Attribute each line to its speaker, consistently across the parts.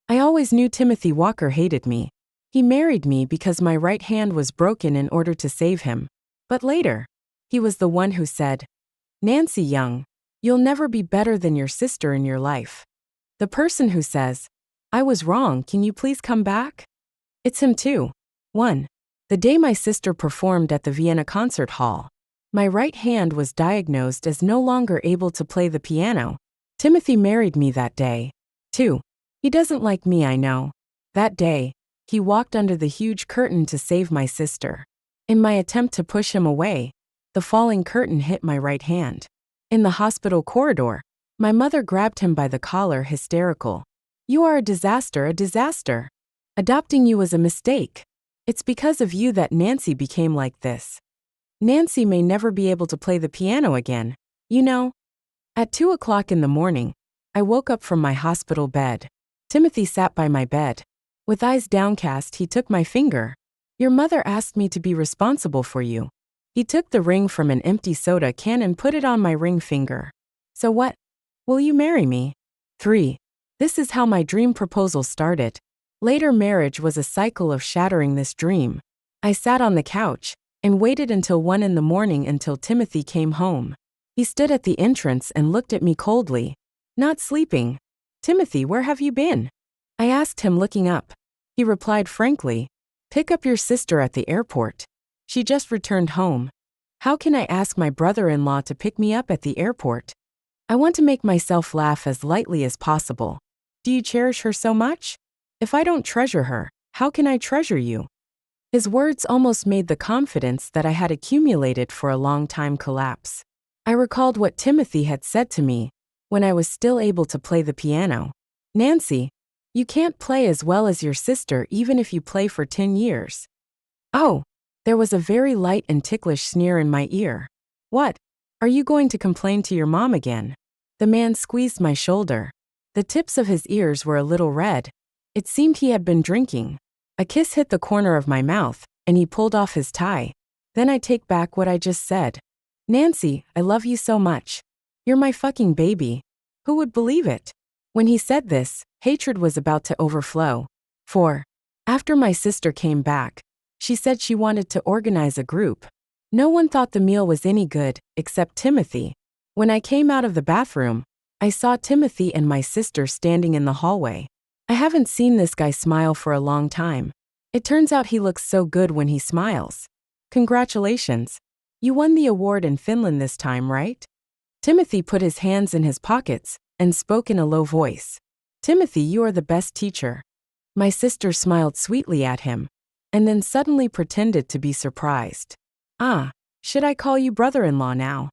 Speaker 1: I always knew Timothy Walker hated me. He married me because my right hand was broken in order to save him. But later, he was the one who said, Nancy Young, you'll never be better than your sister in your life. The person who says, I was wrong, can you please come back? It's him too. 1. The day my sister performed at the Vienna Concert Hall, my right hand was diagnosed as no longer able to play the piano. Timothy married me that day. 2. He doesn't like me, I know. That day, he walked under the huge curtain to save my sister. In my attempt to push him away, the falling curtain hit my right hand. In the hospital corridor, my mother grabbed him by the collar, hysterical. You are a disaster, a disaster. Adopting you was a mistake. It's because of you that Nancy became like this. Nancy may never be able to play the piano again, you know. At 2 o'clock in the morning, I woke up from my hospital bed. Timothy sat by my bed. With eyes downcast, he took my finger. Your mother asked me to be responsible for you. He took the ring from an empty soda can and put it on my ring finger. So what? Will you marry me? 3. This is how my dream proposal started. Later marriage was a cycle of shattering this dream. I sat on the couch and waited until 1 in the morning until Timothy came home. He stood at the entrance and looked at me coldly. Not sleeping. Timothy, where have you been? I asked him, looking up. He replied frankly, pick up your sister at the airport. She just returned home. How can I ask my brother-in-law to pick me up at the airport? I want to make myself laugh as lightly as possible. Do you cherish her so much? If I don't treasure her, how can I treasure you? His words almost made the confidence that I had accumulated for a long time collapse. I recalled what Timothy had said to me when I was still able to play the piano. Nancy, you can't play as well as your sister even if you play for 10 years. Oh, there was a very light and ticklish sneer in my ear. What? Are you going to complain to your mom again? The man squeezed my shoulder. The tips of his ears were a little red. It seemed he had been drinking. A kiss hit the corner of my mouth, and he pulled off his tie. Then I take back what I just said. Nancy, I love you so much. You're my fucking baby. Who would believe it? When he said this, hatred was about to overflow. 4. After my sister came back, she said she wanted to organize a group. No one thought the meal was any good, except Timothy. When I came out of the bathroom, I saw Timothy and my sister standing in the hallway. I haven't seen this guy smile for a long time. It turns out he looks so good when he smiles. Congratulations. You won the award in Finland this time, right? Timothy put his hands in his pockets and spoke in a low voice. Timothy, you are the best teacher. My sister smiled sweetly at him, and then suddenly pretended to be surprised. Ah, should I call you brother-in-law now?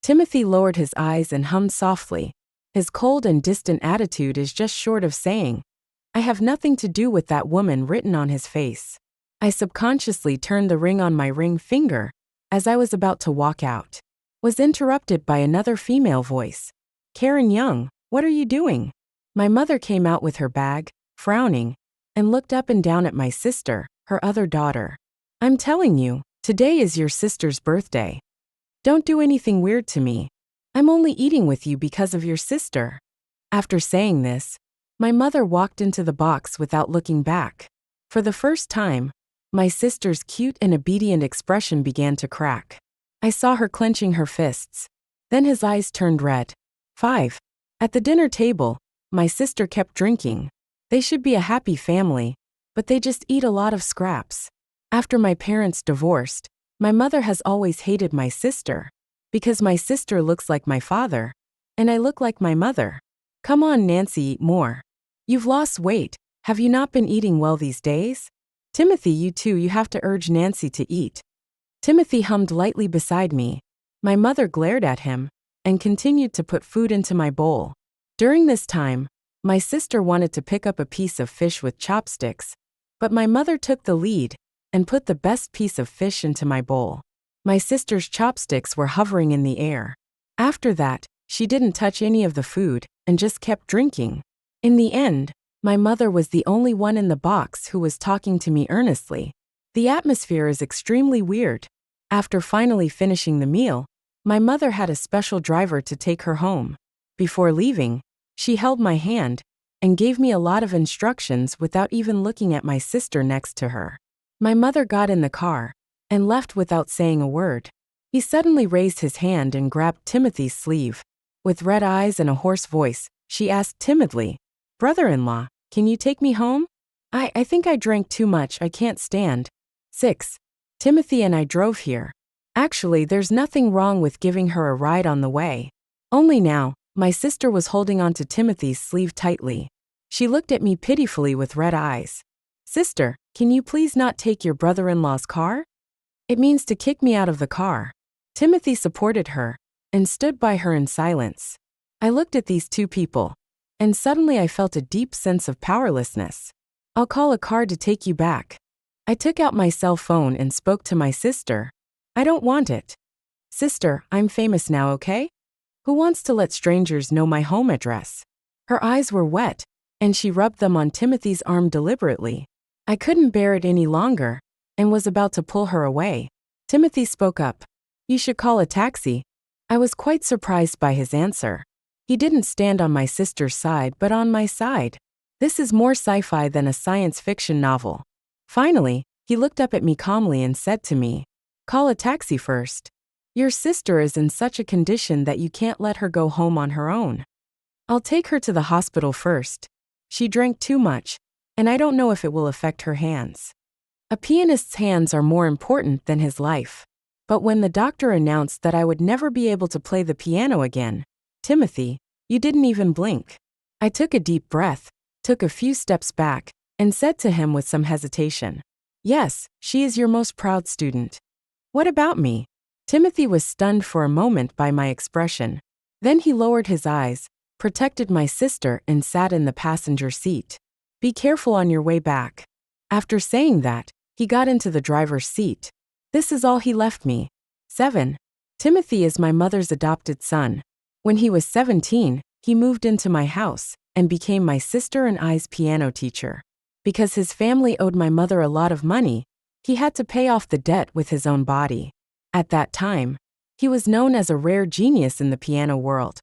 Speaker 1: Timothy lowered his eyes and hummed softly. His cold and distant attitude is just short of saying, I have nothing to do with that woman, written on his face. I subconsciously turned the ring on my ring finger as I was about to walk out. Was interrupted by another female voice. Karen Young, what are you doing? My mother came out with her bag, frowning, and looked up and down at my sister, her other daughter. I'm telling you, today is your sister's birthday. Don't do anything weird to me. I'm only eating with you because of your sister. After saying this, my mother walked into the box without looking back. For the first time, my sister's cute and obedient expression began to crack. I saw her clenching her fists. Then his eyes turned red. 5. At the dinner table, my sister kept drinking. They should be a happy family, but they just eat a lot of scraps. After my parents divorced, my mother has always hated my sister, because my sister looks like my father, and I look like my mother. Come on, Nancy, eat more. You've lost weight. Have you not been eating well these days? Timothy, you too, you have to urge Nancy to eat. Timothy hummed lightly beside me. My mother glared at him and continued to put food into my bowl. During this time, my sister wanted to pick up a piece of fish with chopsticks, but my mother took the lead and put the best piece of fish into my bowl. My sister's chopsticks were hovering in the air. After that, she didn't touch any of the food and just kept drinking. In the end, my mother was the only one in the box who was talking to me earnestly. The atmosphere is extremely weird. After finally finishing the meal, my mother had a special driver to take her home. Before leaving, she held my hand and gave me a lot of instructions without even looking at my sister next to her. My mother got in the car and left without saying a word. He suddenly raised his hand and grabbed Timothy's sleeve. With red eyes and a hoarse voice, she asked timidly, "Brother-in-law, can you take me home? I think I drank too much, I can't stand." 6. Timothy and I drove here. Actually, there's nothing wrong with giving her a ride on the way. Only now, my sister was holding onto Timothy's sleeve tightly. She looked at me pitifully with red eyes. "Sister, can you please not take your brother-in-law's car? It means to kick me out of the car." Timothy supported her and stood by her in silence. I looked at these two people, and suddenly I felt a deep sense of powerlessness. "I'll call a car to take you back." I took out my cell phone and spoke to my sister. "I don't want it. Sister, I'm famous now, okay? Who wants to let strangers know my home address?" Her eyes were wet, and she rubbed them on Timothy's arm deliberately. I couldn't bear it any longer, and was about to pull her away. Timothy spoke up. "You should call a taxi." I was quite surprised by his answer. He didn't stand on my sister's side but on my side. This is more sci-fi than a science fiction novel. Finally, he looked up at me calmly and said to me, "Call a taxi first. Your sister is in such a condition that you can't let her go home on her own. I'll take her to the hospital first. She drank too much, and I don't know if it will affect her hands." A pianist's hands are more important than his life. But when the doctor announced that I would never be able to play the piano again, "Timothy, you didn't even blink." I took a deep breath, took a few steps back, and said to him with some hesitation, "Yes, she is your most proud student." "What about me?" Timothy was stunned for a moment by my expression. Then he lowered his eyes, protected my sister, and sat in the passenger seat. "Be careful on your way back." After saying that, he got into the driver's seat. This is all he left me. 7. Timothy is my mother's adopted son. When he was 17, he moved into my house and became my sister and I's piano teacher. Because his family owed my mother a lot of money, he had to pay off the debt with his own body. At that time, he was known as a rare genius in the piano world.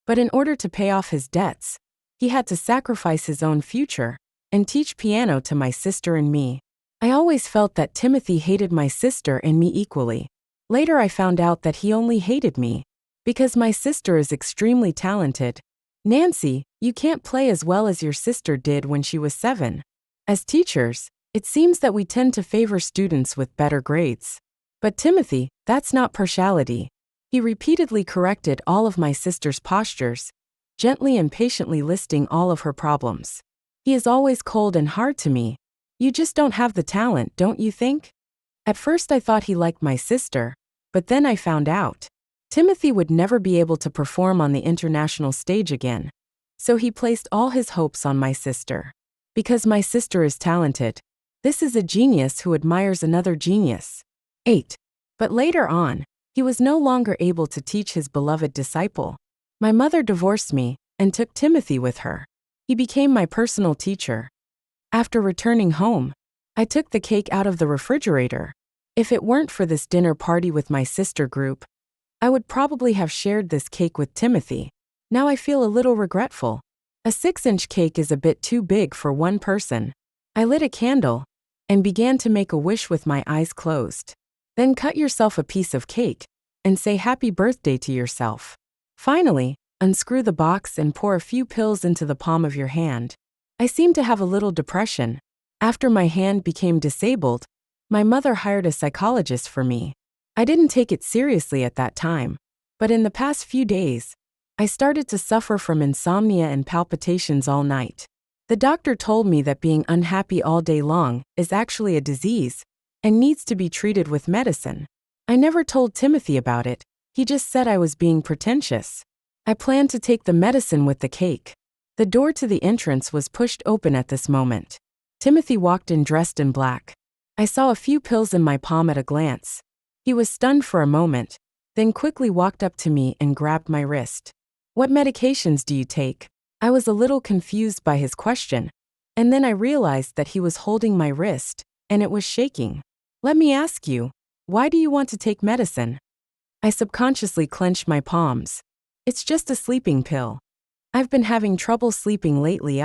Speaker 1: But in order to pay off his debts, he had to sacrifice his own future and teach piano to my sister and me. I always felt that Timothy hated my sister and me equally. Later I found out that he only hated me because my sister is extremely talented. "Nancy, you can't play as well as your sister did when she was 7. As teachers, it seems that we tend to favor students with better grades. But Timothy, that's not partiality." He repeatedly corrected all of my sister's postures, gently and patiently listing all of her problems. "He is always cold and hard to me. You just don't have the talent, don't you think?" At first I thought he liked my sister, but then I found out Timothy would never be able to perform on the international stage again. So he placed all his hopes on my sister. Because my sister is talented. This is a genius who admires another genius. 8. But later on, he was no longer able to teach his beloved disciple. My mother divorced me and took Timothy with her. He became my personal teacher. After returning home, I took the cake out of the refrigerator. If it weren't for this dinner party with my sister group, I would probably have shared this cake with Timothy. Now I feel a little regretful. A 6-inch cake is a bit too big for one person. I lit a candle and began to make a wish with my eyes closed. Then cut yourself a piece of cake and say happy birthday to yourself. Finally, unscrew the box and pour a few pills into the palm of your hand. I seem to have a little depression. After my hand became disabled, my mother hired a psychologist for me. I didn't take it seriously at that time, but in the past few days, I started to suffer from insomnia and palpitations all night. The doctor told me that being unhappy all day long is actually a disease and needs to be treated with medicine. I never told Timothy about it. He just said I was being pretentious. I planned to take the medicine with the cake. The door to the entrance was pushed open at this moment. Timothy walked in dressed in black. I saw a few pills in my palm at a glance. He was stunned for a moment, then quickly walked up to me and grabbed my wrist. "What medications do you take?" I was a little confused by his question, and then I realized that he was holding my wrist, and it was shaking. "Let me ask you, why do you want to take medicine?" I subconsciously clenched my palms. "It's just a sleeping pill." I've been having trouble sleeping lately.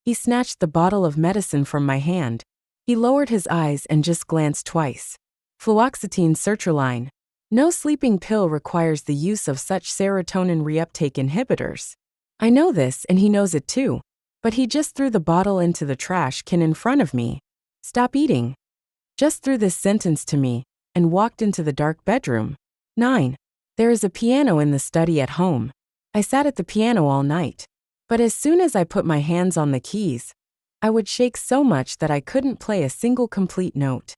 Speaker 1: He snatched the bottle of medicine from my hand. He lowered his eyes and just glanced twice. Fluoxetine sertraline. No sleeping pill requires the use of such serotonin reuptake inhibitors. I know this and he knows it too. But he just threw the bottle into the trash can in front of me. Stop eating. Just threw this sentence to me and walked into the dark bedroom. 9. There is a piano in the study at home. I sat at the piano all night. But as soon as I put my hands on the keys, I would shake so much that I couldn't play a single complete note.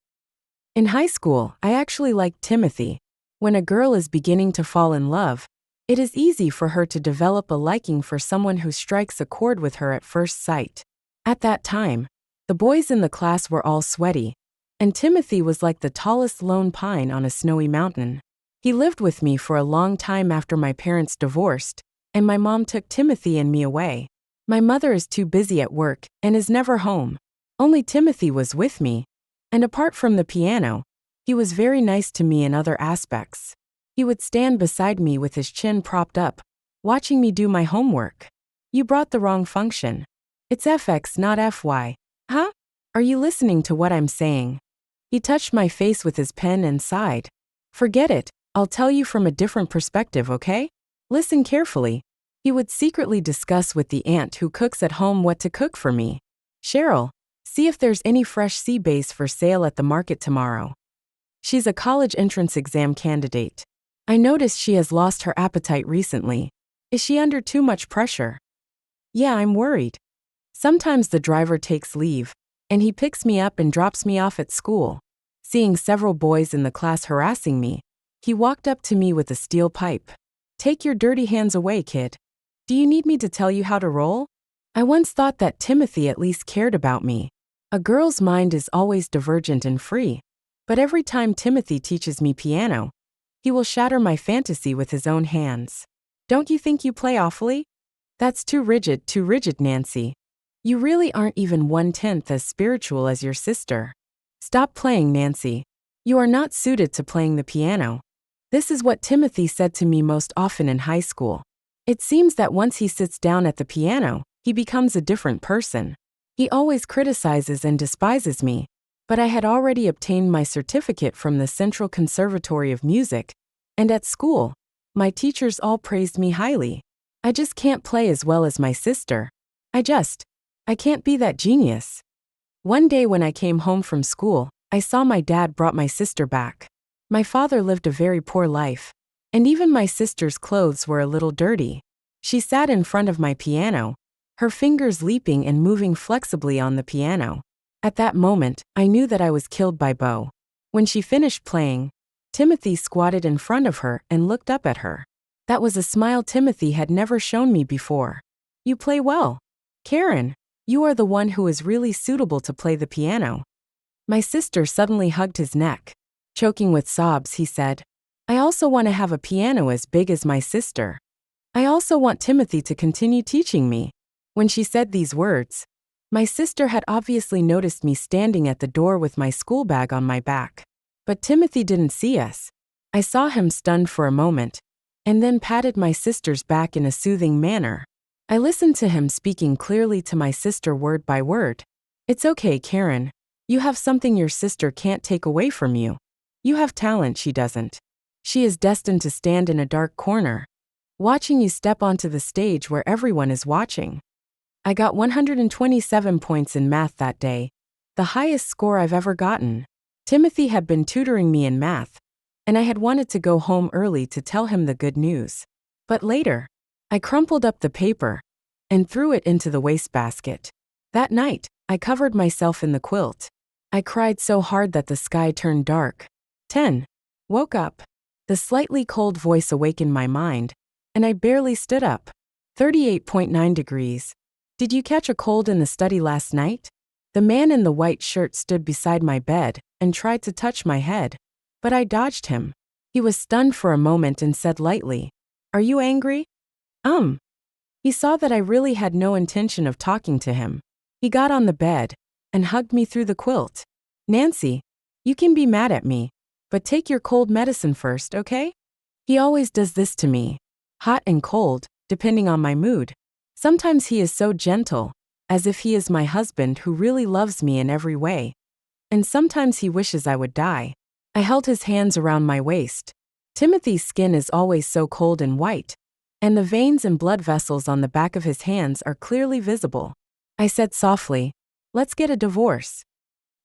Speaker 1: In high school, I actually liked Timothy. When a girl is beginning to fall in love, it is easy for her to develop a liking for someone who strikes a chord with her at first sight. At that time, the boys in the class were all sweaty, and Timothy was like the tallest lone pine on a snowy mountain. He lived with me for a long time after my parents divorced, and my mom took Timothy and me away. My mother is too busy at work and is never home. Only Timothy was with me, and apart from the piano, he was very nice to me in other aspects. He would stand beside me with his chin propped up, watching me do my homework. You brought the wrong function. It's FX, not FY. Huh? Are you listening to what I'm saying? He touched my face with his pen and sighed. Forget it, I'll tell you from a different perspective, okay? Listen carefully. He would secretly discuss with the aunt who cooks at home what to cook for me. Cheryl, see if there's any fresh sea bass for sale at the market tomorrow. She's a college entrance exam candidate. I noticed she has lost her appetite recently. Is she under too much pressure? Yeah, I'm worried. Sometimes the driver takes leave, and he picks me up and drops me off at school. Seeing several boys in the class harassing me, he walked up to me with a steel pipe. Take your dirty hands away, kid. Do you need me to tell you how to roll? I once thought that Timothy at least cared about me. A girl's mind is always divergent and free. But every time Timothy teaches me piano, he will shatter my fantasy with his own hands. Don't you think you play awfully? That's too rigid, Nancy. You really aren't even 1/10 as spiritual as your sister. Stop playing, Nancy. You are not suited to playing the piano. This is what Timothy said to me most often in high school. It seems that once he sits down at the piano, he becomes a different person. He always criticizes and despises me. But I had already obtained my certificate from the Central Conservatory of Music, and at school, my teachers all praised me highly. I just can't play as well as my sister. I can't be that genius. One day when I came home from school, I saw my dad brought my sister back. My father lived a very poor life, and even my sister's clothes were a little dirty. She sat in front of my piano, her fingers leaping and moving flexibly on the piano. At that moment, I knew that I was killed by Bo. When she finished playing, Timothy squatted in front of her and looked up at her. That was a smile Timothy had never shown me before. You play well. Karen, you are the one who is really suitable to play the piano. My sister suddenly hugged his neck. Choking with sobs, he said, I also want to have a piano as big as my sister. I also want Timothy to continue teaching me. When she said these words, my sister had obviously noticed me standing at the door with my school bag on my back. But Timothy didn't see us. I saw him stunned for a moment, and then patted my sister's back in a soothing manner. I listened to him speaking clearly to my sister word by word. It's okay, Karen. You have something your sister can't take away from you. You have talent she doesn't. She is destined to stand in a dark corner, watching you step onto the stage where everyone is watching. I got 127 points in math that day, the highest score I've ever gotten. Timothy had been tutoring me in math, and I had wanted to go home early to tell him the good news. But later, I crumpled up the paper and threw it into the wastebasket. That night, I covered myself in the quilt. I cried so hard that the sky turned dark. 10. Woke up. The slightly cold voice awakened my mind, and I barely stood up. 38.9 degrees. Did you catch a cold in the study last night? The man in the white shirt stood beside my bed and tried to touch my head, but I dodged him. He was stunned for a moment and said lightly, Are you angry? He saw that I really had no intention of talking to him. He got on the bed and hugged me through the quilt. Nancy, you can be mad at me, but take your cold medicine first, okay? He always does this to me. Hot and cold, depending on my mood. Sometimes he is so gentle, as if he is my husband who really loves me in every way. And sometimes he wishes I would die. I held his hands around my waist. Timothy's skin is always so cold and white, and the veins and blood vessels on the back of his hands are clearly visible. I said softly, "Let's get a divorce."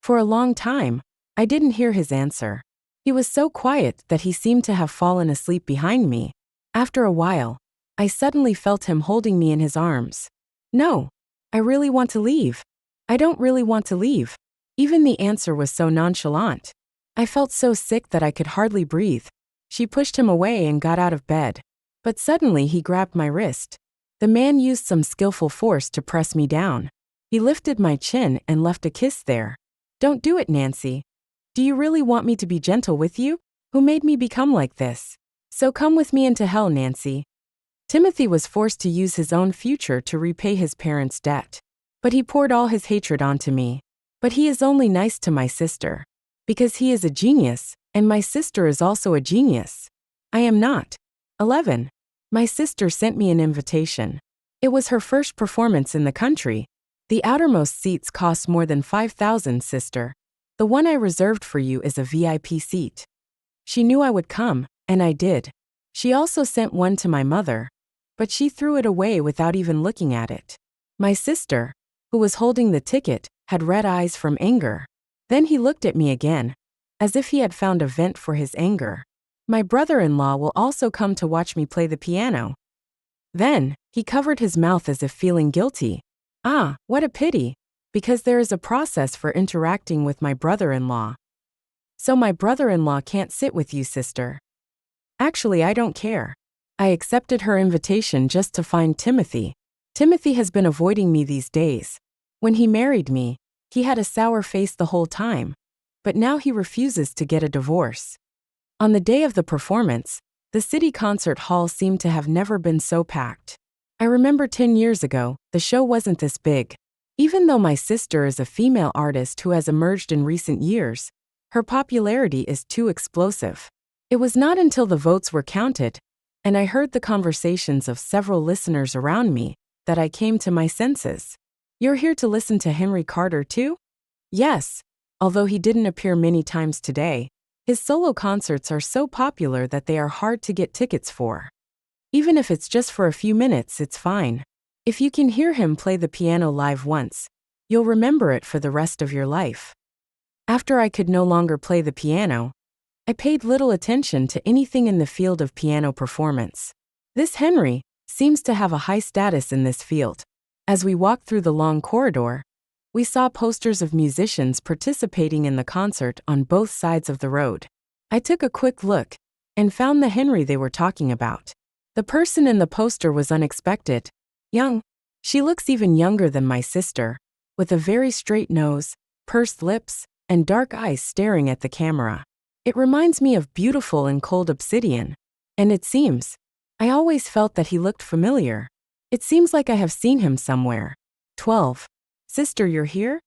Speaker 1: For a long time, I didn't hear his answer. He was so quiet that he seemed to have fallen asleep behind me. After a while, I suddenly felt him holding me in his arms. "No, I really want to leave. I don't really want to leave." Even the answer was so nonchalant. I felt so sick that I could hardly breathe. She pushed him away and got out of bed. But suddenly he grabbed my wrist. The man used some skillful force to press me down. He lifted my chin and left a kiss there. "Don't do it, Nancy. Do you really want me to be gentle with you? Who made me become like this? So come with me into hell, Nancy." Timothy was forced to use his own future to repay his parents' debt. But he poured all his hatred onto me. But he is only nice to my sister. Because he is a genius, and my sister is also a genius. I am not. 11. My sister sent me an invitation. It was her first performance in the country. "The outermost seats cost more than 5,000, sister. The one I reserved for you is a VIP seat." She knew I would come, and I did. She also sent one to my mother, but she threw it away without even looking at it. My sister, who was holding the ticket, had red eyes from anger. Then he looked at me again, as if he had found a vent for his anger. "My brother-in-law will also come to watch me play the piano." Then, he covered his mouth as if feeling guilty. Ah, what a pity, because there is a process for interacting with my brother-in-law. "So my brother-in-law can't sit with you, sister." Actually, I don't care. I accepted her invitation just to find Timothy. Timothy has been avoiding me these days. When he married me, he had a sour face the whole time. But now he refuses to get a divorce. On the day of the performance, the city concert hall seemed to have never been so packed. I remember 10 years ago, the show wasn't this big. Even though my sister is a female artist who has emerged in recent years, her popularity is too explosive. It was not until the votes were counted, and I heard the conversations of several listeners around me, that I came to my senses. "You're here to listen to Henry Carter too?" Yes, although he didn't appear many times today. His solo concerts are so popular that they are hard to get tickets for. Even if it's just for a few minutes, it's fine. If you can hear him play the piano live once, you'll remember it for the rest of your life. After I could no longer play the piano, I paid little attention to anything in the field of piano performance. This Henry seems to have a high status in this field. As we walked through the long corridor, we saw posters of musicians participating in the concert on both sides of the road. I took a quick look and found the Henry they were talking about. The person in the poster was unexpected. Young. She looks even younger than my sister, with a very straight nose, pursed lips, and dark eyes staring at the camera. It reminds me of Beautiful and Cold Obsidian. And it seems, I always felt that he looked familiar. It seems like I have seen him somewhere. 12. Sister, you're here?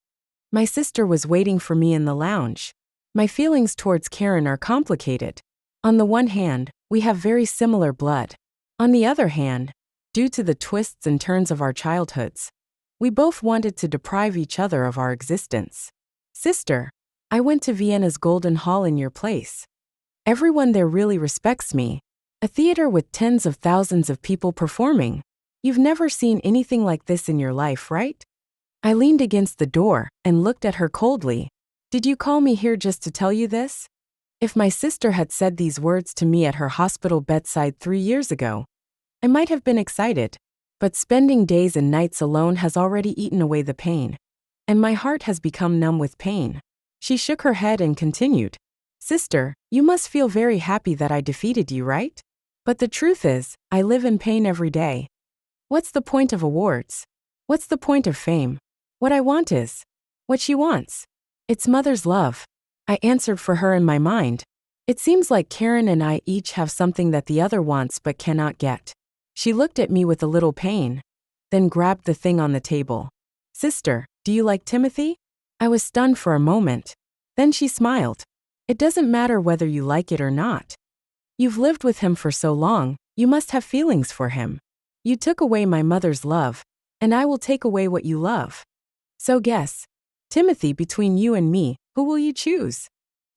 Speaker 1: My sister was waiting for me in the lounge. My feelings towards Karen are complicated. On the one hand, we have very similar blood. On the other hand, due to the twists and turns of our childhoods, we both wanted to deprive each other of our existence. Sister, I went to Vienna's Golden Hall in your place. Everyone there really respects me. A theater with tens of thousands of people performing. You've never seen anything like this in your life, right? I leaned against the door and looked at her coldly. Did you call me here just to tell you this? If my sister had said these words to me at her hospital bedside 3 years ago, I might have been excited. But spending days and nights alone has already eaten away the pain. And my heart has become numb with pain. She shook her head and continued. Sister, you must feel very happy that I defeated you, right? But the truth is, I live in pain every day. What's the point of awards? What's the point of fame? What I want is what she wants. It's mother's love. I answered for her in my mind. It seems like Karen and I each have something that the other wants but cannot get. She looked at me with a little pain, then grabbed the thing on the table. Sister, do you like Timothy? I was stunned for a moment. Then she smiled. It doesn't matter whether you like it or not. You've lived with him for so long, you must have feelings for him. You took away my mother's love, and I will take away what you love. So guess, Timothy, between you and me, who will you choose?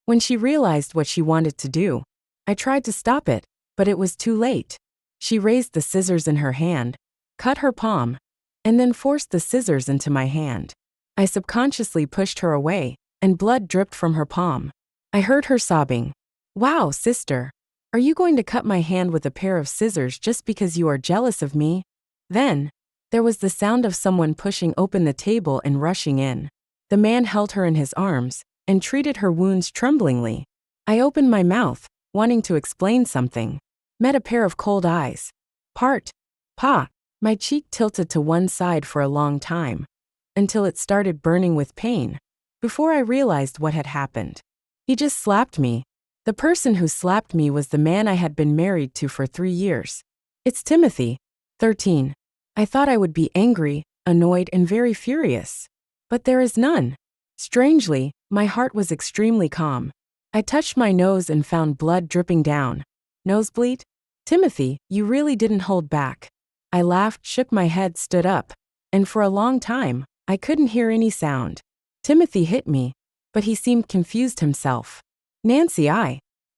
Speaker 1: When she realized what she wanted to do, I tried to stop it, but it was too late. She raised the scissors in her hand, cut her palm, and then forced the scissors into my hand. I subconsciously pushed her away, and blood dripped from her palm. I heard her sobbing. Wow, sister. Are you going to cut my hand with a pair of scissors just because you are jealous of me? Then, there was the sound of someone pushing open the table and rushing in. The man held her in his arms and treated her wounds tremblingly. I opened my mouth, wanting to explain something. Met a pair of cold eyes. Pa. My cheek tilted to one side for a long time, until it started burning with pain, before I realized what had happened. He just slapped me. The person who slapped me was the man I had been married to for 3 years. It's Timothy, 13. I thought I would be angry, annoyed, and very furious. But there is none. Strangely, my heart was extremely calm. I touched my nose and found blood dripping down. Nosebleed? Timothy, you really didn't hold back. I laughed, shook my head, stood up, and for a long time, I couldn't hear any sound. Timothy hit me, but he seemed confused himself. Nancy,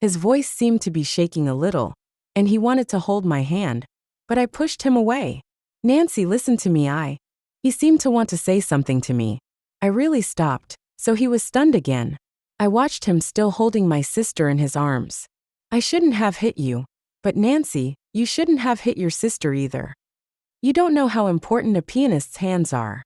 Speaker 1: His voice seemed to be shaking a little, and he wanted to hold my hand, but I pushed him away. Nancy, listen to me, He seemed to want to say something to me. I really stopped, so he was stunned again. I watched him still holding my sister in his arms. I shouldn't have hit you, but Nancy, you shouldn't have hit your sister either. You don't know how important a pianist's hands are.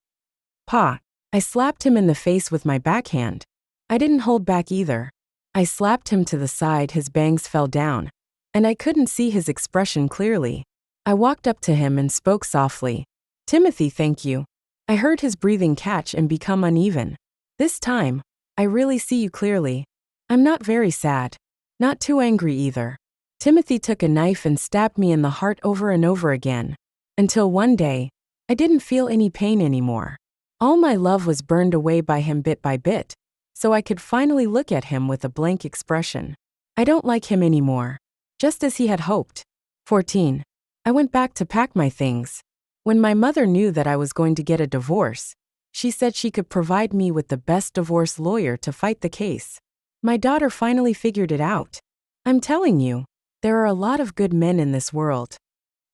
Speaker 1: Pa. I slapped him in the face with my backhand. I didn't hold back either. I slapped him to the side, his bangs fell down, and I couldn't see his expression clearly. I walked up to him and spoke softly. Timothy, thank you. I heard his breathing catch and become uneven. This time, I really see you clearly. I'm not very sad. Not too angry either. Timothy took a knife and stabbed me in the heart over and over again. Until one day, I didn't feel any pain anymore. All my love was burned away by him bit by bit, so I could finally look at him with a blank expression. I don't like him anymore. Just as he had hoped. 14. I went back to pack my things. When my mother knew that I was going to get a divorce, she said she could provide me with the best divorce lawyer to fight the case. My daughter finally figured it out. I'm telling you, there are a lot of good men in this world.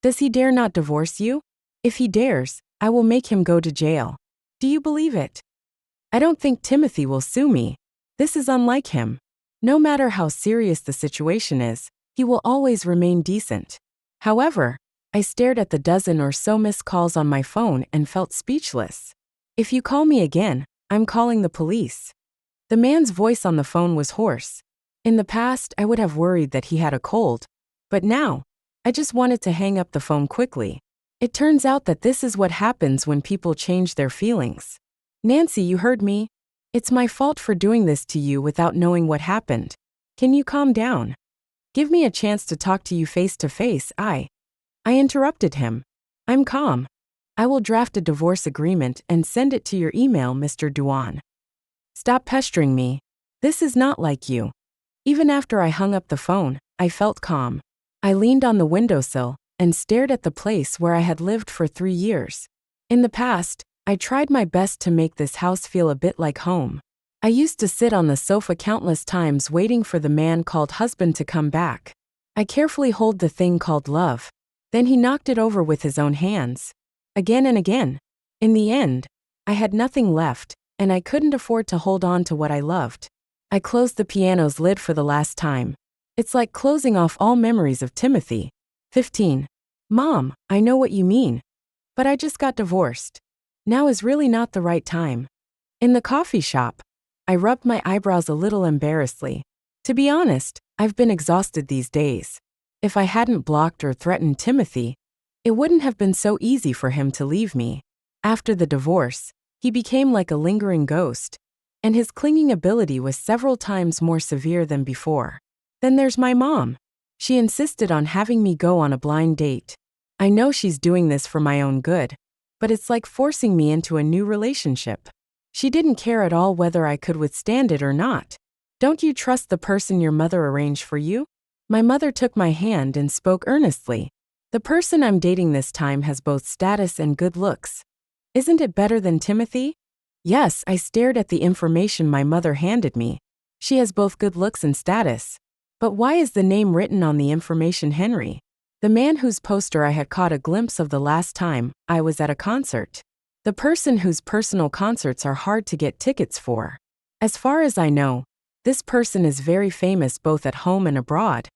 Speaker 1: Does he dare not divorce you? If he dares, I will make him go to jail. Do you believe it? I don't think Timothy will sue me. This is unlike him. No matter how serious the situation is, he will always remain decent. However, I stared at the dozen or so missed calls on my phone and felt speechless. If you call me again, I'm calling the police. The man's voice on the phone was hoarse. In the past, I would have worried that he had a cold, but now, I just wanted to hang up the phone quickly. It turns out that this is what happens when people change their feelings. Nancy, you heard me. It's my fault for doing this to you without knowing what happened. Can you calm down? Give me a chance to talk to you face to face. I interrupted him. I'm calm. I will draft a divorce agreement and send it to your email, Mr. Duan. Stop pestering me. This is not like you. Even after I hung up the phone, I felt calm. I leaned on the windowsill and stared at the place where I had lived for 3 years. In the past, I tried my best to make this house feel a bit like home. I used to sit on the sofa countless times waiting for the man called husband to come back. I carefully hold the thing called love. Then he knocked it over with his own hands. Again and again. In the end, I had nothing left, and I couldn't afford to hold on to what I loved. I closed the piano's lid for the last time. It's like closing off all memories of Timothy. 15. Mom, I know what you mean. But I just got divorced. Now is really not the right time. In the coffee shop, I rubbed my eyebrows a little embarrassedly. To be honest, I've been exhausted these days. If I hadn't blocked or threatened Timothy, it wouldn't have been so easy for him to leave me. After the divorce, he became like a lingering ghost, and his clinging ability was several times more severe than before. Then there's my mom. She insisted on having me go on a blind date. I know she's doing this for my own good, but it's like forcing me into a new relationship. She didn't care at all whether I could withstand it or not. Don't you trust the person your mother arranged for you? My mother took my hand and spoke earnestly. The person I'm dating this time has both status and good looks. Isn't it better than Timothy? Yes, I stared at the information my mother handed me. She has both good looks and status. But why is the name written on the information Henry? The man whose poster I had caught a glimpse of the last time I was at a concert. The person whose personal concerts are hard to get tickets for. As far as I know, this person is very famous both at home and abroad.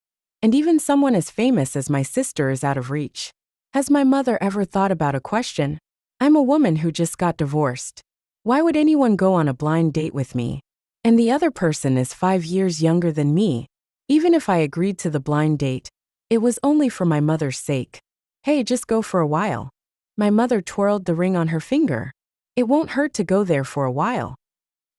Speaker 1: And even someone as famous as my sister is out of reach. Has my mother ever thought about a question? I'm a woman who just got divorced. Why would anyone go on a blind date with me? And the other person is 5 years younger than me. Even if I agreed to the blind date, it was only for my mother's sake. Hey, just go for a while. My mother twirled the ring on her finger. It won't hurt to go there for a while.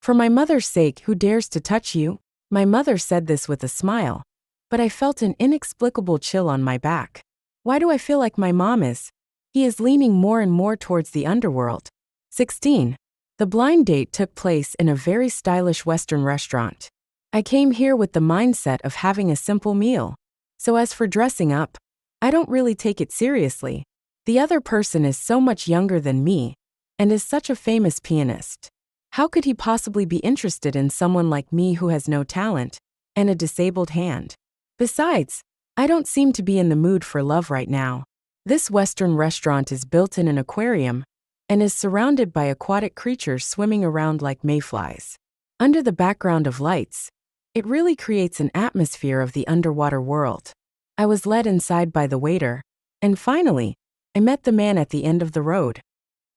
Speaker 1: For my mother's sake, who dares to touch you? My mother said this with a smile. But I felt an inexplicable chill on my back. Why do I feel like my mom is? He is leaning more and more towards the underworld. 16. The blind date took place in a very stylish Western restaurant. I came here with the mindset of having a simple meal. So as for dressing up, I don't really take it seriously. The other person is so much younger than me, and is such a famous pianist. How could he possibly be interested in someone like me who has no talent, and a disabled hand? Besides, I don't seem to be in the mood for love right now. This Western restaurant is built in an aquarium, and is surrounded by aquatic creatures swimming around like mayflies. Under the background of lights, it really creates an atmosphere of the underwater world. I was led inside by the waiter, and finally, I met the man at the end of the road.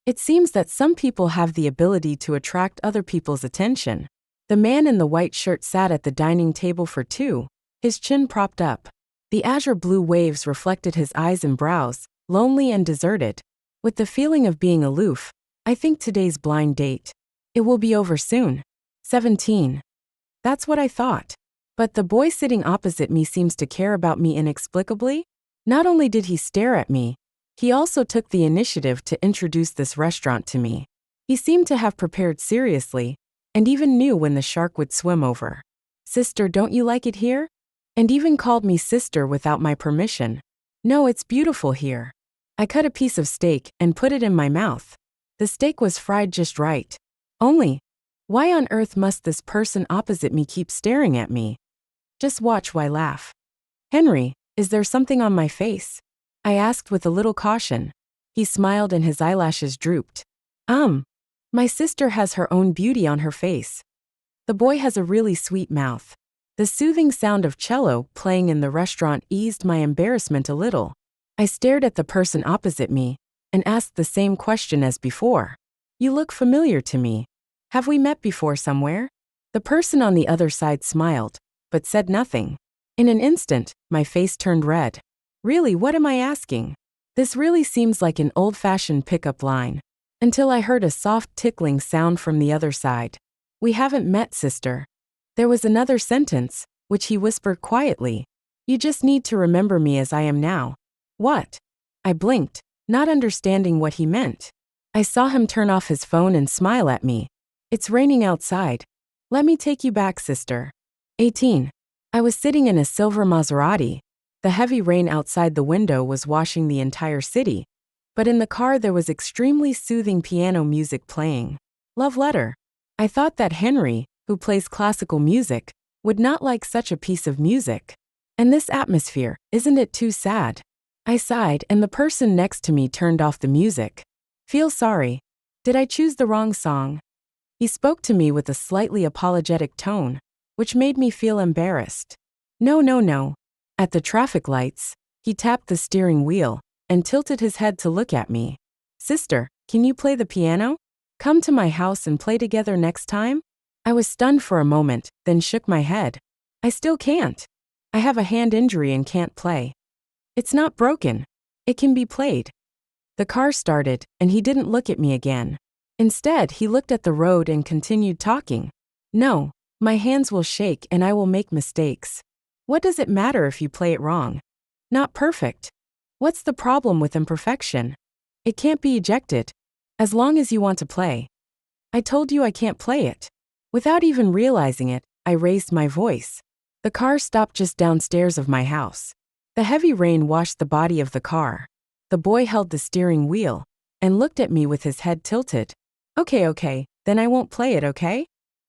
Speaker 1: It seems that some people have the ability to attract other people's attention. The man in the white shirt sat at the dining table for two, his chin propped up. The azure blue waves reflected his eyes and brows, lonely and deserted. With the feeling of being aloof, I think today's blind date. It will be over soon. 17. That's what I thought. But the boy sitting opposite me seems to care about me inexplicably. Not only did he stare at me, he also took the initiative to introduce this restaurant to me. He seemed to have prepared seriously, and even knew when the shark would swim over. Sister, don't you like it here? And even called me sister without my permission. No, it's beautiful here. I cut a piece of steak and put it in my mouth. The steak was fried just right. Only, why on earth must this person opposite me keep staring at me? Just watch why laugh. Henry, is there something on my face? I asked with a little caution. He smiled and his eyelashes drooped. My sister has her own beauty on her face. The boy has a really sweet mouth. The soothing sound of cello playing in the restaurant eased my embarrassment a little. I stared at the person opposite me and asked the same question as before. You look familiar to me. Have we met before somewhere? The person on the other side smiled, but said nothing. In an instant, my face turned red. Really, what am I asking? This really seems like an old-fashioned pickup line. Until I heard a soft tickling sound from the other side. We haven't met, sister. There was another sentence, which he whispered quietly. You just need to remember me as I am now. What? I blinked, not understanding what he meant. I saw him turn off his phone and smile at me. It's raining outside. Let me take you back, sister. 18. I was sitting in a silver Maserati. The heavy rain outside the window was washing the entire city. But in the car there was extremely soothing piano music playing. Love letter. I thought that Henry, who plays classical music, would not like such a piece of music. And this atmosphere, isn't it too sad? I sighed and the person next to me turned off the music. Feel sorry. Did I choose the wrong song? He spoke to me with a slightly apologetic tone, which made me feel embarrassed. No. At the traffic lights, he tapped the steering wheel and tilted his head to look at me. Sister, can you play the piano? Come to my house and play together next time? I was stunned for a moment, then shook my head. I still can't. I have a hand injury and can't play. It's not broken. It can be played. The car started, and he didn't look at me again. Instead, he looked at the road and continued talking. No, my hands will shake and I will make mistakes. What does it matter if you play it wrong? Not perfect. What's the problem with imperfection? It can't be ejected, as long as you want to play. I told you I can't play it. Without even realizing it, I raised my voice. The car stopped just downstairs of my house. The heavy rain washed the body of the car. The boy held the steering wheel and looked at me with his head tilted. Okay, then I won't play it, okay?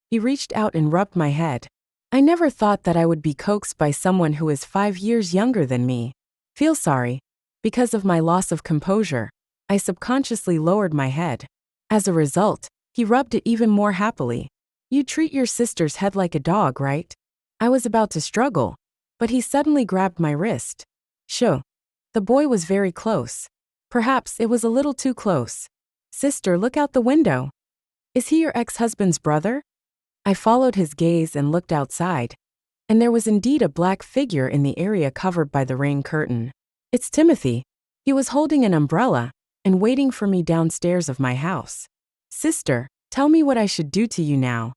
Speaker 1: He reached out and rubbed my head. I never thought that I would be coaxed by someone who is 5 years younger than me. Feel sorry. Because of my loss of composure, I subconsciously lowered my head. As a result, he rubbed it even more happily. You treat your sister's head like a dog, right? I was about to struggle, but he suddenly grabbed my wrist. Shoo. The boy was very close. Perhaps it was a little too close. Sister, look out the window. Is he your ex-husband's brother? I followed his gaze and looked outside, and there was indeed a black figure in the area covered by the rain curtain. It's Timothy. He was holding an umbrella and waiting for me downstairs of my house. Sister, tell me what I should do to you now.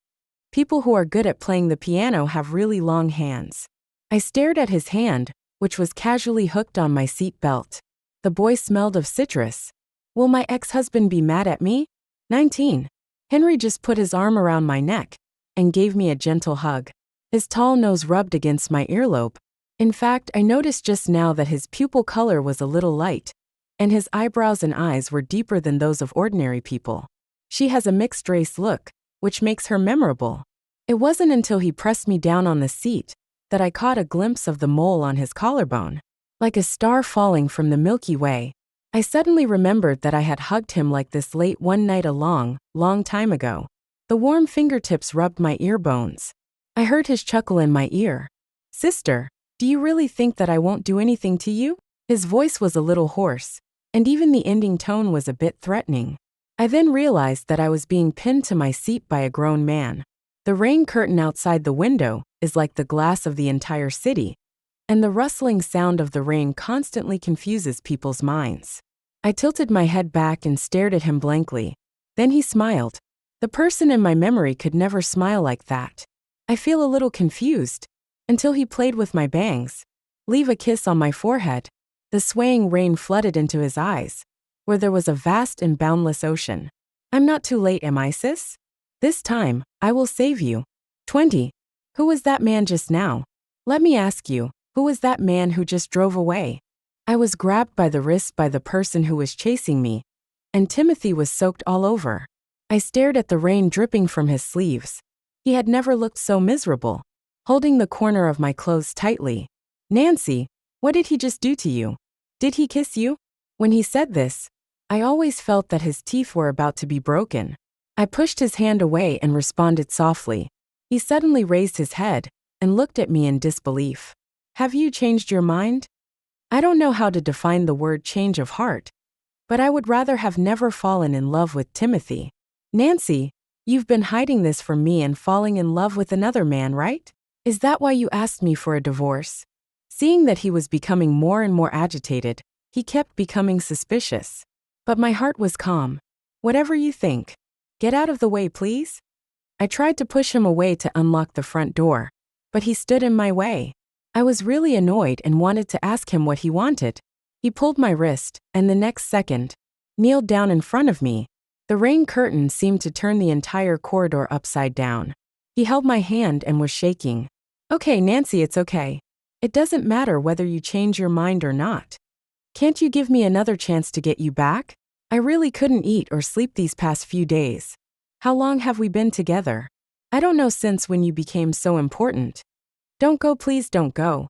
Speaker 1: People who are good at playing the piano have really long hands. I stared at his hand, which was casually hooked on my seat belt. The boy smelled of citrus. Will my ex-husband be mad at me? 19. Henry just put his arm around my neck and gave me a gentle hug. His tall nose rubbed against my earlobe. In fact, I noticed just now that his pupil color was a little light, and his eyebrows and eyes were deeper than those of ordinary people. She has a mixed-race look, which makes her memorable. It wasn't until he pressed me down on the seat that I caught a glimpse of the mole on his collarbone. Like a star falling from the Milky Way, I suddenly remembered that I had hugged him like this late one night a long, long time ago. The warm fingertips rubbed my ear bones. I heard his chuckle in my ear. Sister, do you really think that I won't do anything to you? His voice was a little hoarse, and even the ending tone was a bit threatening. I then realized that I was being pinned to my seat by a grown man. The rain curtain outside the window is like the glass of the entire city, and the rustling sound of the rain constantly confuses people's minds. I tilted my head back and stared at him blankly. Then he smiled. The person in my memory could never smile like that. I feel a little confused, until he played with my bangs. Leave a kiss on my forehead. The swaying rain flooded into his eyes, where there was a vast and boundless ocean. I'm not too late, am I, sis? This time, I will save you. 20. Who was that man just now? Let me ask you, who was that man who just drove away? I was grabbed by the wrist by the person who was chasing me, and Timothy was soaked all over. I stared at the rain dripping from his sleeves. He had never looked so miserable. Holding the corner of my clothes tightly. Nancy, what did he just do to you? Did he kiss you? When he said this, I always felt that his teeth were about to be broken. I pushed his hand away and responded softly. He suddenly raised his head and looked at me in disbelief. Have you changed your mind? I don't know how to define the word change of heart, but I would rather have never fallen in love with Timothy. Nancy, you've been hiding this from me and falling in love with another man, right? Is that why you asked me for a divorce? Seeing that he was becoming more and more agitated, he kept becoming suspicious. But my heart was calm. Whatever you think. Get out of the way, please. I tried to push him away to unlock the front door, but he stood in my way. I was really annoyed and wanted to ask him what he wanted. He pulled my wrist, and the next second, kneeled down in front of me. The rain curtain seemed to turn the entire corridor upside down. He held my hand and was shaking. Okay, Nancy, it's okay. It doesn't matter whether you change your mind or not. Can't you give me another chance to get you back? I really couldn't eat or sleep these past few days. How long have we been together? I don't know since when you became so important. Don't go, please don't go.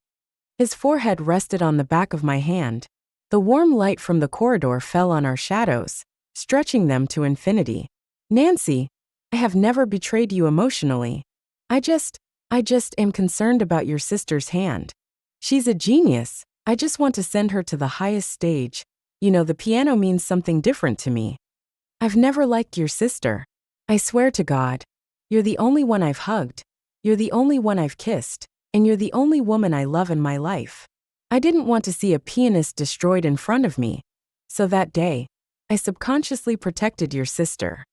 Speaker 1: His forehead rested on the back of my hand. The warm light from the corridor fell on our shadows, stretching them to infinity. Nancy, I have never betrayed you emotionally. I just am concerned about your sister's hand. She's a genius. I just want to send her to the highest stage. You know, the piano means something different to me. I've never liked your sister. I swear to God. You're the only one I've hugged. You're the only one I've kissed. And you're the only woman I love in my life. I didn't want to see a pianist destroyed in front of me. So that day, I subconsciously protected your sister.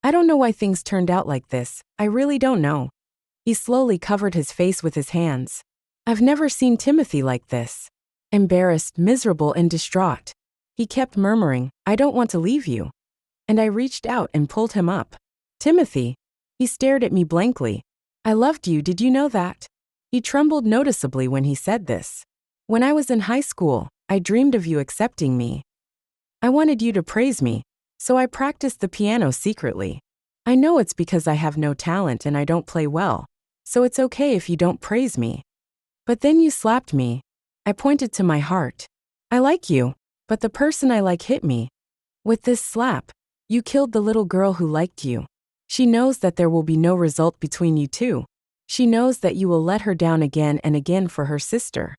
Speaker 1: I don't know why things turned out like this. I really don't know. He slowly covered his face with his hands. I've never seen Timothy like this. Embarrassed, miserable, and distraught. He kept murmuring, I don't want to leave you. And I reached out and pulled him up. Timothy. He stared at me blankly. I loved you, did you know that? He trembled noticeably when he said this. When I was in high school, I dreamed of you accepting me. I wanted you to praise me, so I practiced the piano secretly. I know it's because I have no talent and I don't play well, so it's okay if you don't praise me. But then you slapped me. I pointed to my heart. I like you, but the person I like hit me. With this slap, you killed the little girl who liked you. She knows that there will be no result between you two. She knows that you will let her down again and again for her sister.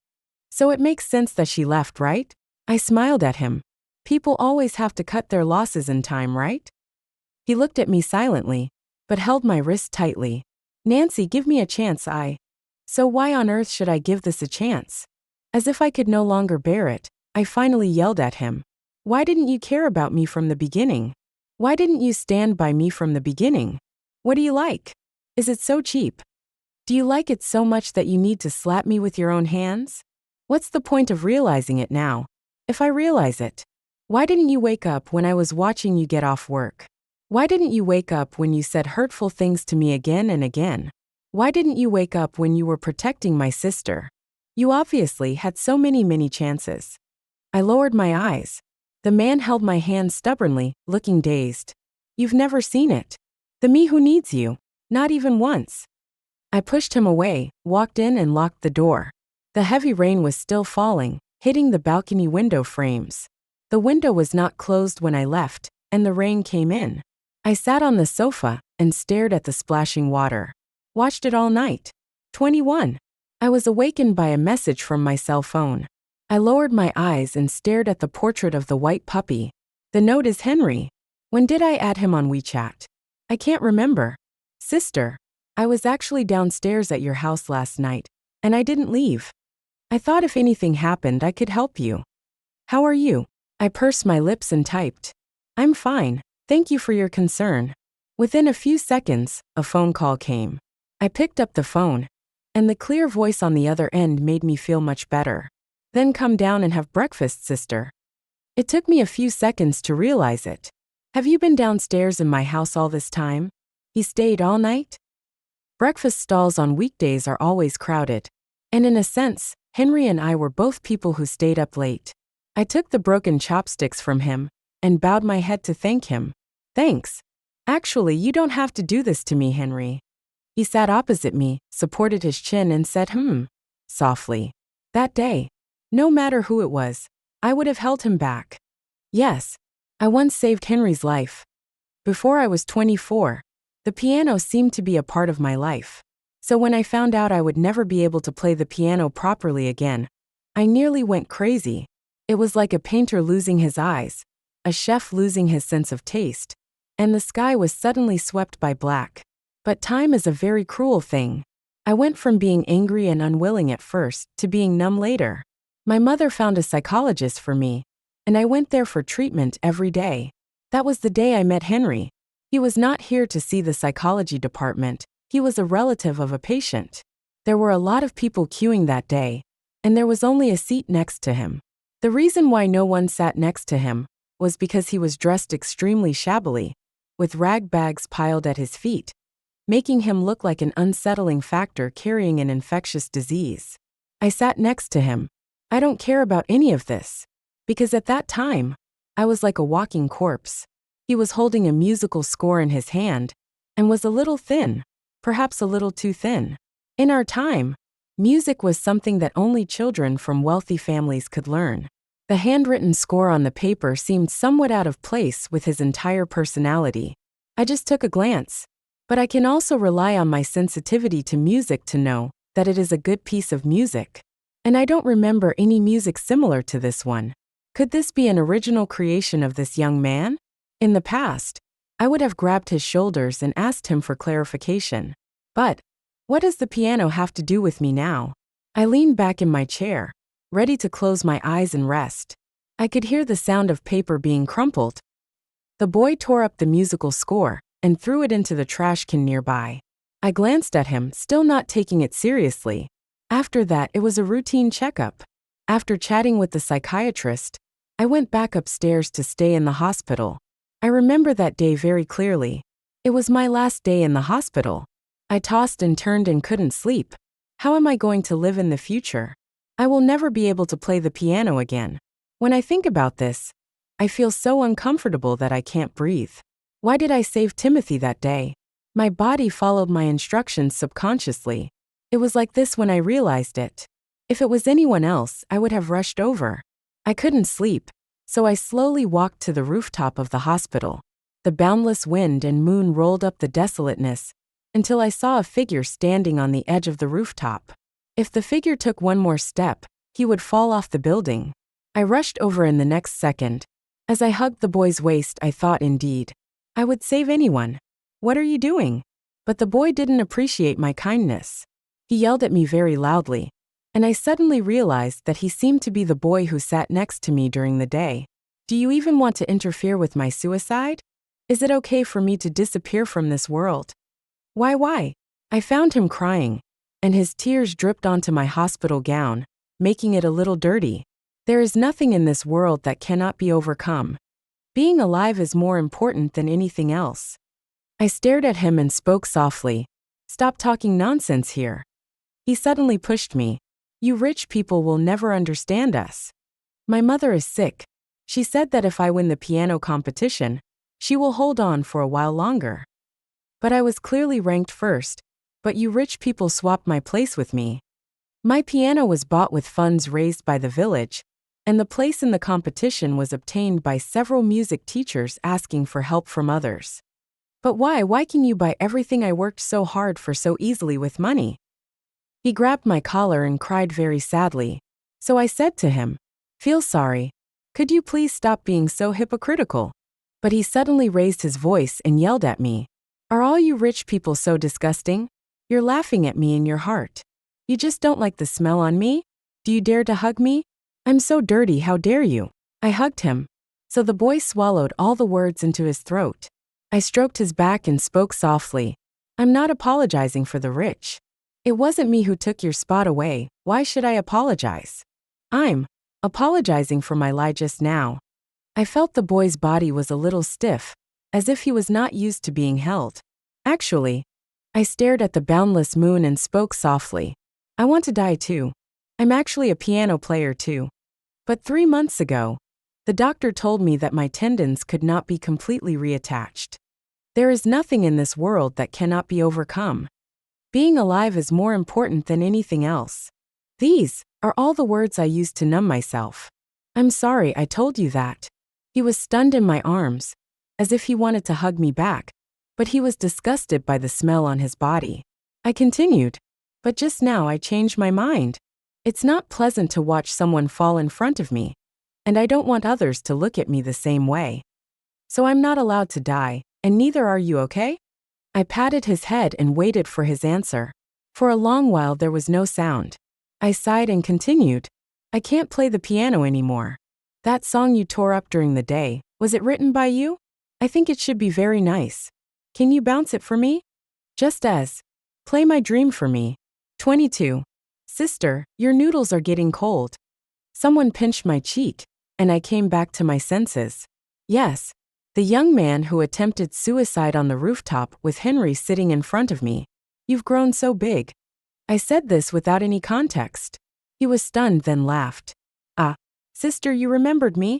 Speaker 1: So it makes sense that she left, right? I smiled at him. People always have to cut their losses in time, right? He looked at me silently, but held my wrist tightly. Nancy, give me a chance, So why on earth should I give this a chance? As if I could no longer bear it, I finally yelled at him. Why didn't you care about me from the beginning? Why didn't you stand by me from the beginning? What do you like? Is it so cheap? Do you like it so much that you need to slap me with your own hands? What's the point of realizing it now? If I realize it, why didn't you wake up when I was watching you get off work? Why didn't you wake up when you said hurtful things to me again and again? Why didn't you wake up when you were protecting my sister? You obviously had so many chances. I lowered my eyes. The man held my hand stubbornly, looking dazed. You've never seen it. The me who needs you. Not even once. I pushed him away, walked in and locked the door. The heavy rain was still falling, hitting the balcony window frames. The window was not closed when I left, and the rain came in. I sat on the sofa and stared at the splashing water. Watched it all night. 21. I was awakened by a message from my cell phone. I lowered my eyes and stared at the portrait of the white puppy. The note is Henry. When did I add him on WeChat? I can't remember. Sister, I was actually downstairs at your house last night, and I didn't leave. I thought if anything happened I could help you. How are you? I pursed my lips and typed. I'm fine. Thank you for your concern. Within a few seconds, a phone call came. I picked up the phone, and the clear voice on the other end made me feel much better. Then come down and have breakfast, sister. It took me a few seconds to realize it. Have you been downstairs in my house all this time? He stayed all night? Breakfast stalls on weekdays are always crowded. And in a sense, Henry and I were both people who stayed up late. I took the broken chopsticks from him and bowed my head to thank him. Thanks. Actually, you don't have to do this to me, Henry. He sat opposite me, supported his chin and said, softly. That day, no matter who it was, I would have held him back. Yes, I once saved Henry's life. Before I was 24, the piano seemed to be a part of my life. So when I found out I would never be able to play the piano properly again, I nearly went crazy. It was like a painter losing his eyes, a chef losing his sense of taste, and the sky was suddenly swept by black. But time is a very cruel thing. I went from being angry and unwilling at first to being numb later. My mother found a psychologist for me, and I went there for treatment every day. That was the day I met Henry. He was not here to see the psychology department. He was a relative of a patient. There were a lot of people queuing that day, and there was only a seat next to him. The reason why no one sat next to him was because he was dressed extremely shabbily, with rag bags piled at his feet, making him look like an unsettling factor carrying an infectious disease. I sat next to him. I don't care about any of this, because at that time, I was like a walking corpse. He was holding a musical score in his hand, and was a little thin, perhaps a little too thin. In our time, music was something that only children from wealthy families could learn. The handwritten score on the paper seemed somewhat out of place with his entire personality. I just took a glance. But I can also rely on my sensitivity to music to know that it is a good piece of music. And I don't remember any music similar to this one. Could this be an original creation of this young man? In the past, I would have grabbed his shoulders and asked him for clarification. But what does the piano have to do with me now? I leaned back in my chair, ready to close my eyes and rest. I could hear the sound of paper being crumpled. The boy tore up the musical score and threw it into the trash can nearby. I glanced at him, still not taking it seriously. After that, it was a routine checkup. After chatting with the psychiatrist, I went back upstairs to stay in the hospital. I remember that day very clearly. It was my last day in the hospital. I tossed and turned and couldn't sleep. How am I going to live in the future? I will never be able to play the piano again. When I think about this, I feel so uncomfortable that I can't breathe. Why did I save Timothy that day? My body followed my instructions subconsciously. It was like this when I realized it. If it was anyone else, I would have rushed over. I couldn't sleep, so I slowly walked to the rooftop of the hospital. The boundless wind and moon rolled up the desolateness until I saw a figure standing on the edge of the rooftop. If the figure took one more step, he would fall off the building. I rushed over in the next second. As I hugged the boy's waist, I thought indeed, I would save anyone. What are you doing? But the boy didn't appreciate my kindness. He yelled at me very loudly, and I suddenly realized that he seemed to be the boy who sat next to me during the day. Do you even want to interfere with my suicide? Is it okay for me to disappear from this world? Why? I found him crying, and his tears dripped onto my hospital gown, making it a little dirty. There is nothing in this world that cannot be overcome. Being alive is more important than anything else. I stared at him and spoke softly. Stop talking nonsense here. He suddenly pushed me. You rich people will never understand us. My mother is sick. She said that if I win the piano competition, she will hold on for a while longer. But I was clearly ranked first, but you rich people swapped my place with me. My piano was bought with funds raised by the village, and the place in the competition was obtained by several music teachers asking for help from others. But why? Why can you buy everything I worked so hard for so easily with money? He grabbed my collar and cried very sadly. So I said to him, feel sorry. Could you please stop being so hypocritical? But he suddenly raised his voice and yelled at me. Are all you rich people so disgusting? You're laughing at me in your heart. You just don't like the smell on me? Do you dare to hug me? I'm so dirty, how dare you? I hugged him. So the boy swallowed all the words into his throat. I stroked his back and spoke softly. I'm not apologizing for the rich. It wasn't me who took your spot away. Why should I apologize? I'm apologizing for my lie just now. I felt the boy's body was a little stiff, as if he was not used to being held. Actually, I stared at the boundless moon and spoke softly. I want to die too. I'm actually a piano player too. But 3 months ago, the doctor told me that my tendons could not be completely reattached. There is nothing in this world that cannot be overcome. Being alive is more important than anything else. These are all the words I used to numb myself. I'm sorry I told you that. He was stunned in my arms, as if he wanted to hug me back, but he was disgusted by the smell on his body. I continued, but just now I changed my mind. It's not pleasant to watch someone fall in front of me, and I don't want others to look at me the same way. So I'm not allowed to die, and neither are you, okay? I patted his head and waited for his answer. For a long while there was no sound. I sighed and continued. I can't play the piano anymore. That song you tore up during the day, was it written by you? I think it should be very nice. Can you bounce it for me? Just as. Play my dream for me. 22. Sister, your noodles are getting cold. Someone pinched my cheek, and I came back to my senses. Yes, the young man who attempted suicide on the rooftop with Henry sitting in front of me. You've grown so big. I said this without any context. He was stunned, then laughed. Ah, sister, you remembered me?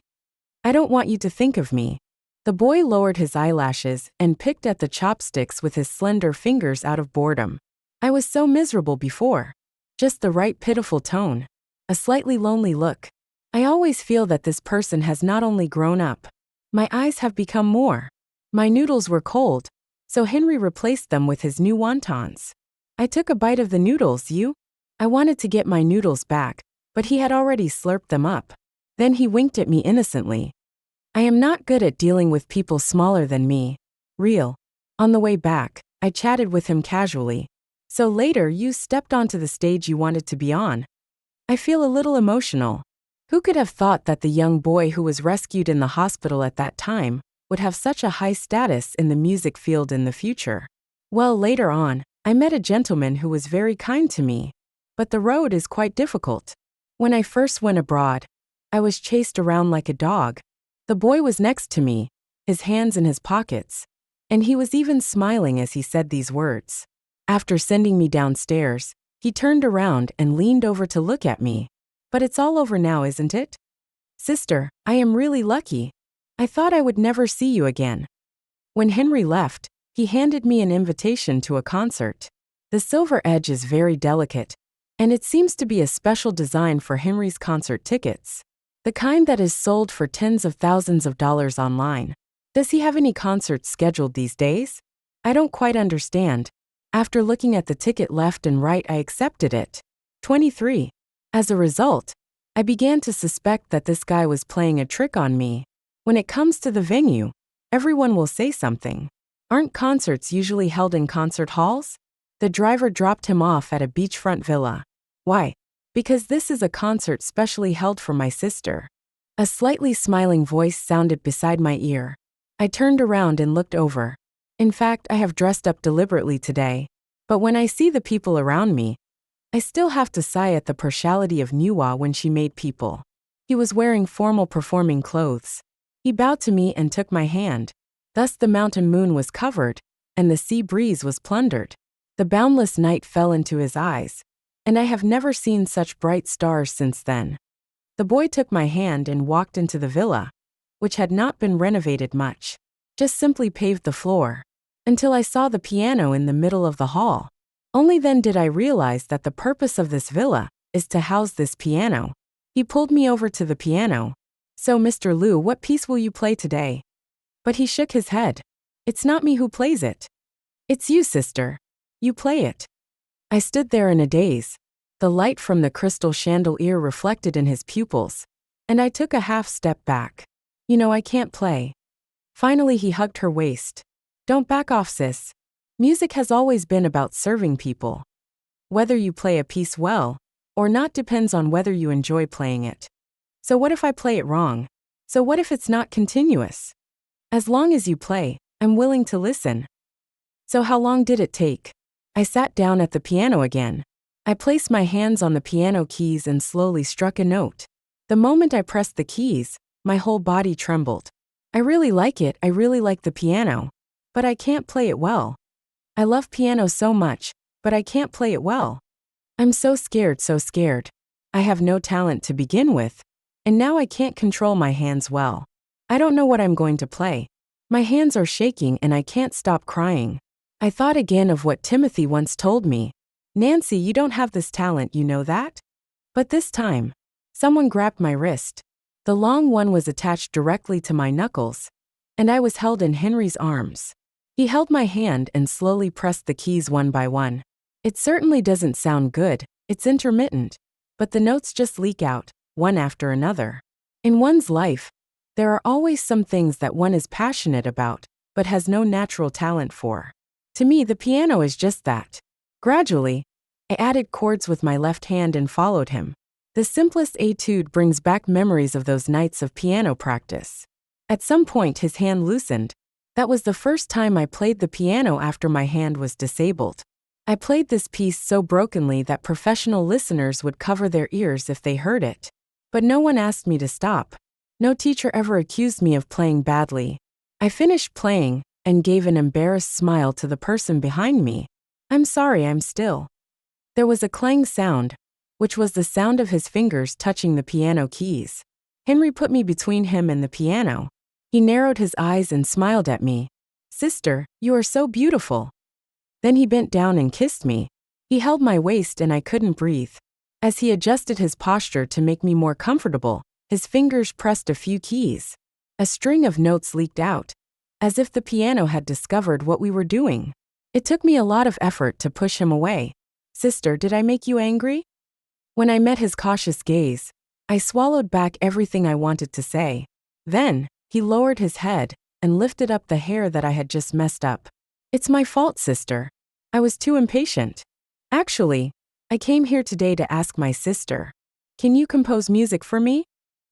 Speaker 1: I don't want you to think of me. The boy lowered his eyelashes and picked at the chopsticks with his slender fingers out of boredom. I was so miserable before. Just the right pitiful tone. A slightly lonely look. I always feel that this person has not only grown up. My eyes have become more. My noodles were cold, so Henry replaced them with his new wontons. I took a bite of the noodles. I wanted to get my noodles back, but he had already slurped them up. Then he winked at me innocently. I am not good at dealing with people smaller than me. Real. On the way back, I chatted with him casually. So later you stepped onto the stage you wanted to be on. I feel a little emotional. Who could have thought that the young boy who was rescued in the hospital at that time would have such a high status in the music field in the future? Well, later on, I met a gentleman who was very kind to me. But the road is quite difficult. When I first went abroad, I was chased around like a dog. The boy was next to me, his hands in his pockets, and he was even smiling as he said these words. After sending me downstairs, he turned around and leaned over to look at me. But it's all over now, isn't it? Sister, I am really lucky. I thought I would never see you again. When Henry left, he handed me an invitation to a concert. The silver edge is very delicate, and it seems to be a special design for Henry's concert tickets. The kind that is sold for tens of thousands of dollars online. Does he have any concerts scheduled these days? I don't quite understand. After looking at the ticket left and right, I accepted it. 23. As a result, I began to suspect that this guy was playing a trick on me. When it comes to the venue, everyone will say something. Aren't concerts usually held in concert halls? The driver dropped him off at a beachfront villa. Why? Because this is a concert specially held for my sister. A slightly smiling voice sounded beside my ear. I turned around and looked over. In fact, I have dressed up deliberately today. But when I see the people around me, I still have to sigh at the partiality of Nuwa when she made people. He was wearing formal performing clothes. He bowed to me and took my hand. Thus the mountain moon was covered, and the sea breeze was plundered. The boundless night fell into his eyes, and I have never seen such bright stars since then. The boy took my hand and walked into the villa, which had not been renovated much, just simply paved the floor, until I saw the piano in the middle of the hall. Only then did I realize that the purpose of this villa is to house this piano. He pulled me over to the piano. So, Mr. Liu, what piece will you play today? But he shook his head. It's not me who plays it. It's you, sister. You play it. I stood there in a daze, the light from the crystal chandelier reflected in his pupils, and I took a half step back. You know, I can't play. Finally, he hugged her waist. Don't back off, sis. Music has always been about serving people. Whether you play a piece well or not depends on whether you enjoy playing it. So what if I play it wrong? So what if it's not continuous? As long as you play, I'm willing to listen. So how long did it take? I sat down at the piano again. I placed my hands on the piano keys and slowly struck a note. The moment I pressed the keys, my whole body trembled. I really like it, I really like the piano. But I can't play it well. I love piano so much, but I can't play it well. I'm so scared, so scared. I have no talent to begin with, and now I can't control my hands well. I don't know what I'm going to play. My hands are shaking and I can't stop crying. I thought again of what Timothy once told me. Nancy, you don't have this talent, you know that? But this time, someone grabbed my wrist. The long one was attached directly to my knuckles, and I was held in Henry's arms. He held my hand and slowly pressed the keys one by one. It certainly doesn't sound good, it's intermittent, but the notes just leak out, one after another. In one's life, there are always some things that one is passionate about, but has no natural talent for. To me, the piano is just that. Gradually, I added chords with my left hand and followed him. The simplest etude brings back memories of those nights of piano practice. At some point, his hand loosened. That was the first time I played the piano after my hand was disabled. I played this piece so brokenly that professional listeners would cover their ears if they heard it. But no one asked me to stop. No teacher ever accused me of playing badly. I finished playing and gave an embarrassed smile to the person behind me. I'm sorry, I'm still. There was a clang sound, which was the sound of his fingers touching the piano keys. Henry put me between him and the piano. He narrowed his eyes and smiled at me. Sister, you are so beautiful. Then he bent down and kissed me. He held my waist and I couldn't breathe. As he adjusted his posture to make me more comfortable, his fingers pressed a few keys. A string of notes leaked out, as if the piano had discovered what we were doing. It took me a lot of effort to push him away. Sister, did I make you angry? When I met his cautious gaze, I swallowed back everything I wanted to say. Then, he lowered his head and lifted up the hair that I had just messed up. It's my fault, sister. I was too impatient. Actually, I came here today to ask my sister. Can you compose music for me?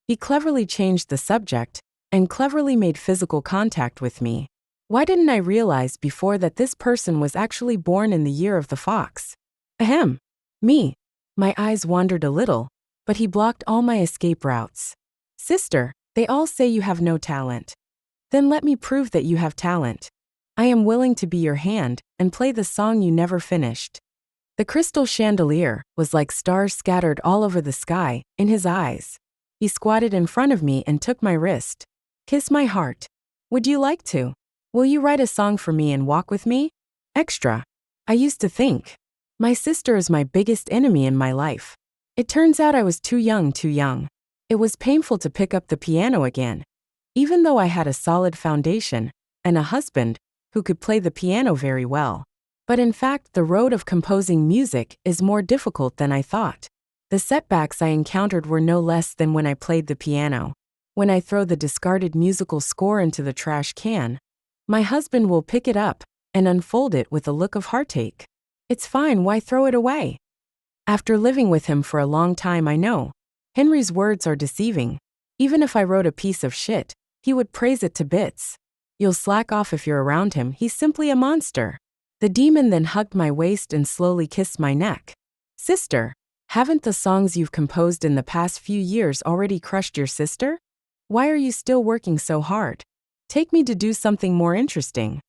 Speaker 1: He cleverly changed the subject and cleverly made physical contact with me. Why didn't I realize before that this person was actually born in the year of the fox? Ahem. Me. My eyes wandered a little, but he blocked all my escape routes. Sister, they all say you have no talent. Then let me prove that you have talent. I am willing to be your hand and play the song you never finished. The crystal chandelier was like stars scattered all over the sky in his eyes. He squatted in front of me and took my wrist. Kiss my heart. Would you like to? Will you write a song for me and walk with me? Extra. I used to think. My sister is my biggest enemy in my life. It turns out I was too young. It was painful to pick up the piano again. Even though I had a solid foundation and a husband who could play the piano very well. But in fact, the road of composing music is more difficult than I thought. The setbacks I encountered were no less than when I played the piano. When I throw the discarded musical score into the trash can, my husband will pick it up and unfold it with a look of heartache. It's fine, why throw it away? After living with him for a long time, I know Henry's words are deceiving. Even if I wrote a piece of shit, he would praise it to bits. You'll slack off if you're around him, he's simply a monster. The demon then hugged my waist and slowly kissed my neck. Sister, haven't the songs you've composed in the past few years already crushed your sister? Why are you still working so hard? Take me to do something more interesting.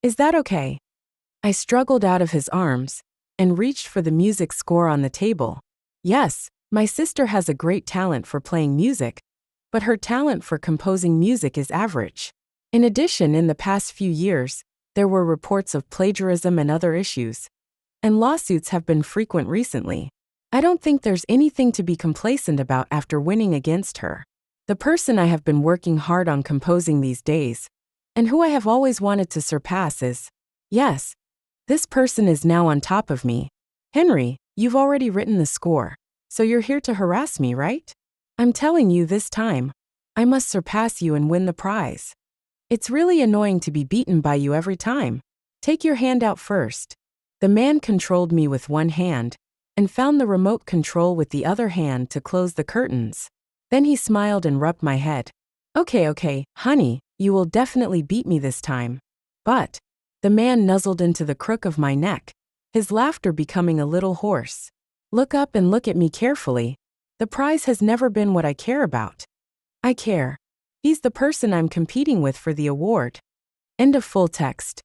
Speaker 1: Is that okay? I struggled out of his arms and reached for the music score on the table. Yes, my sister has a great talent for playing music, but her talent for composing music is average. In addition, in the past few years, there were reports of plagiarism and other issues, and lawsuits have been frequent recently. I don't think there's anything to be complacent about after winning against her. The person I have been working hard on composing these days, and who I have always wanted to surpass is, yes, this person is now on top of me. Henry, you've already written the score, so you're here to harass me, right? I'm telling you this time, I must surpass you and win the prize. It's really annoying to be beaten by you every time. Take your hand out first. The man controlled me with one hand and found the remote control with the other hand to close the curtains. Then he smiled and rubbed my head. Okay, honey, you will definitely beat me this time. But the man nuzzled into the crook of my neck, his laughter becoming a little hoarse. Look up and look at me carefully. The prize has never been what I care about. I care. He's the person I'm competing with for the award. End of full text.